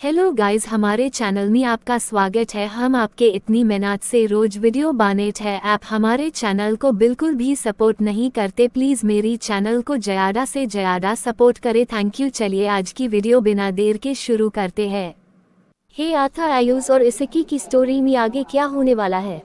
Hello guys, हमारे channel में आपका स्वागत है। हम आपके इतनी मेहनत से रोज वीडियो बनाते हैं। आप हमारे चैनल को बिल्कुल भी सपोर्ट नहीं करते। प्लीज मेरी चैनल को ज़्यादा से ज़्यादा सपोर्ट करें। Thank you. चलिए आज की वीडियो बिना देर के शुरू करते हैं। हे आथा आयुष और इसकी की स्टोरी में आगे क्या होने वाला है,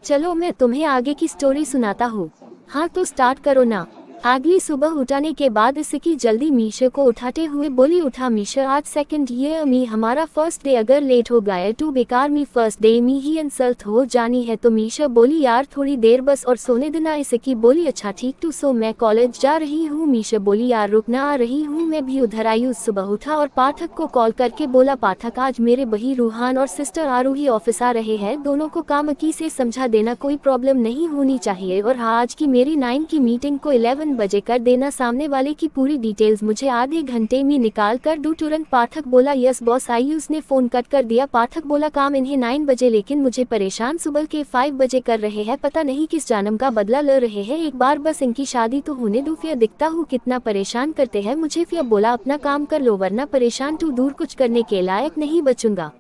चलो मैं तुम्हें आगे की स्टोरी सुनाता हूँ। हाँ तो स्टार्ट करो ना। अगली सुबह उठाने के बाद इसकी जल्दी मीशा को उठाते हुए बोली, उठा मीशा, आज सेकंड ईयर में हमारा फर्स्ट डे, अगर लेट हो गया तो बेकार में फर्स्ट डे में ही इंसल्ट हो जानी है। तो मीशा बोली, यार थोड़ी देर बस और सोने देना। इसकी बोली, अच्छा ठीक, तो सो मैं कॉलेज जा रही हूँ। मीशा बोली, यार रुकना, आ रही हूँ मैं भी उधर आई। उस सुबह उठा और पाठक को कॉल करके बोला, पाठक आज मेरे बही रूहान और सिस्टर आरूही ऑफिस आ रहे हैं, दोनों को काम की से समझा देना, कोई प्रॉब्लम नहीं होनी चाहिए। और हाँ, आज की मेरी 9 की मीटिंग को 11 बजे कर देना। सामने वाले की पूरी डिटेल्स मुझे आधे घंटे में निकाल कर दो तुरंत। पाठक बोला, यस बॉस। आयुष ने फोन कट कर दिया। पाठक बोला, काम इन्हें 9 बजे, लेकिन मुझे परेशान सुबह के 5 बजे कर रहे हैं। पता नहीं किस जन्म का बदला ले रहे हैं। एक बार बस इनकी शादी तो होने दो, फिर दिखता हूँ कितना परेशान करते हैं मुझे। फिर बोला, अपना काम कर लो वरना परेशान तो दूर कुछ करने के लायक नहीं बचूंगा।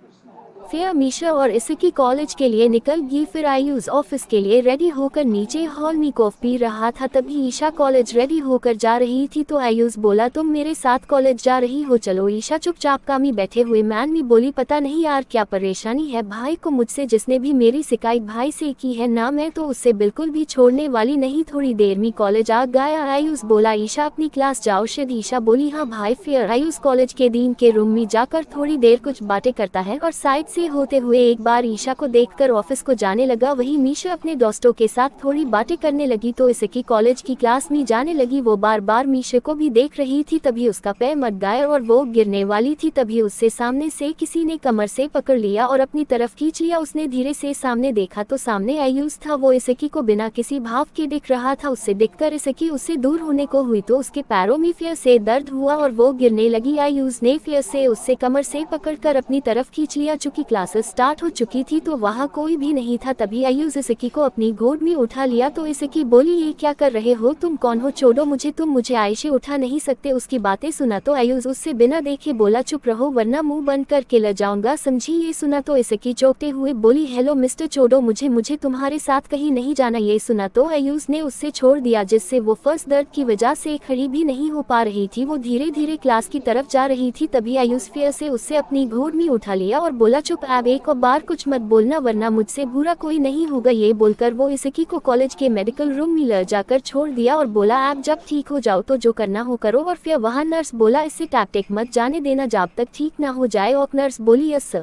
फिर मीशा और इसकी कॉलेज के लिए निकल गई। फिर आयुष ऑफिस के लिए रेडी होकर नीचे हॉल में कॉफी पी रहा था। तभी ईशा कॉलेज रेडी होकर जा रही थी। तो आयुष बोला, तुम मेरे साथ कॉलेज जा रही हो, चलो। ईशा चुपचाप कामी बैठे हुए मैन में बोली, पता नहीं यार क्या परेशानी है भाई को मुझसे। जिसने भी मेरी शिकायत भाई से की है ना, मैं तो उससे बिल्कुल भी छोड़ने वाली नहीं। थोड़ी देर में कॉलेज आ गया। आयुष बोला, ईशा अपनी क्लास जाओ। शायद ईशा बोली, हाँ भाई। फिर आयुष कॉलेज के डीन के रूम में जाकर थोड़ी देर कुछ बातें करता है और साइड से होते हुए एक बार ईशा को देखकर ऑफिस को जाने लगा। वही मीशा अपने दोस्तों के साथ थोड़ी बातें करने लगी। तो इसकी कॉलेज की क्लास में जाने लगी। वो बार बार मीशा को भी देख रही थी। तभी उसका पैर मट गया और वो गिरने वाली थी। तभी उससे सामने से किसी ने कमर से पकड़ लिया और अपनी तरफ खींच लिया। उसने धीरे से सामने देखा तो सामने आयुष था। वो इसकी को बिना किसी भाव के दिख रहा था। उससे दिखकर इसकी उससे दूर होने को हुई तो उसके पैरों में फिर से दर्द हुआ और वो गिरने लगी। आयुष ने फिर से उससे कमर से पकड़कर अपनी तरफ खींच लिया। चूंकि क्लासेस स्टार्ट हो चुकी थी तो वहाँ कोई भी नहीं था। तभी आयुष इसकी को अपनी गोद में उठा लिया। तो इसकी बोली, ये क्या कर रहे हो, तुम कौन हो, छोड़ो मुझे, तुम मुझे आयशे उठा नहीं सकते। उसकी बातें सुना तो आयुष उससे बिना देखे बोला, चुप रहो वरना मुंह बंद करके ले जाऊंगा, समझी। ये सुना तो इसकी चौंकते हुए बोली, हेलो मिस्टर, छोड़ो मुझे, मुझे तुम्हारे साथ कहीं नहीं जाना। ये सुना तो आयुष ने उससे छोड़ दिया, जिससे वो फर्स्ट दर्द की वजह से खड़ी भी नहीं हो पा रही थी। वो धीरे धीरे क्लास की तरफ जा रही थी। तभी आयुष फिर से उससे अपनी गोद में उठा लिया और बोला, चुप, अब एक और बार कुछ मत बोलना वरना मुझसे बुरा कोई नहीं होगा। ये बोलकर वो इसकी को कॉलेज के मेडिकल रूम में ले जाकर छोड़ दिया और बोला, आप जब ठीक हो जाओ तो जो करना हो करो। और फिर वहाँ नर्स बोला, इससे टैक्टिक मत जाने देना जब तक ठीक ना हो जाए। और नर्स बोली, यस।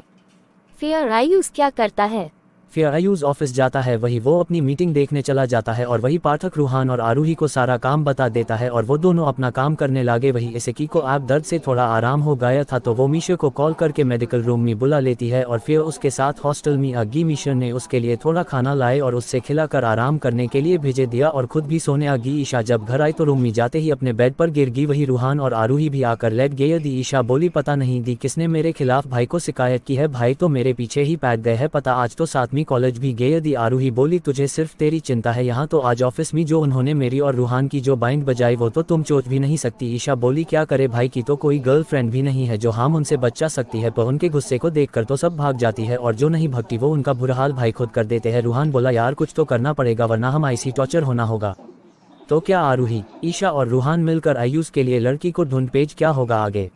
फिर आयुष क्या करता है? फिर आयुष ऑफिस जाता है। वही वो अपनी मीटिंग देखने चला जाता है और वही पाठक रूहान और आरूही को सारा काम बता देता है और वो दोनों अपना काम करने लगे। वही इसकी को आप दर्द से थोड़ा आराम हो गया था तो वो मीशा को कॉल करके मेडिकल रूम में बुला लेती है और फिर उसके साथ हॉस्टल में आगी। मीशा ने उसके लिए थोड़ा खाना लाए और उससे खिलाकर आराम करने के लिए भेजे दिया और खुद भी सोने आ गई। ईशा जब घर आई तो रूम में जाते ही अपने बेड पर गिर गई। वही रूहान और आरूही भी आकर लेट गए। दी ईशा बोली, पता नहीं दी किसने मेरे खिलाफ भाई को शिकायत की है, भाई तो मेरे पीछे ही पैद गए है, पता आज तो साथ में कॉलेज भी गए। दी आरूही बोली, तुझे सिर्फ तेरी चिंता है, यहाँ तो आज ऑफिस में जो उन्होंने मेरी और रूहान की जो बाइंड बजाई वो तो तुम चोट भी नहीं सकती। ईशा बोली, क्या करे, भाई की तो कोई गर्लफ्रेंड भी नहीं है जो हम उनसे बचा सकती है, पर उनके गुस्से को देखकर तो सब भाग जाती है और जो नहीं भगती वो उनका बुरा हाल भाई खुद कर देते हैं। रूहान बोला, यार कुछ तो करना पड़ेगा वरना हम ऐसी टॉर्चर होना होगा। तो क्या आरूही, ईशा और रूहान मिलकर आयुष के लिए लड़की को ढूंढ पेज क्या होगा आगे।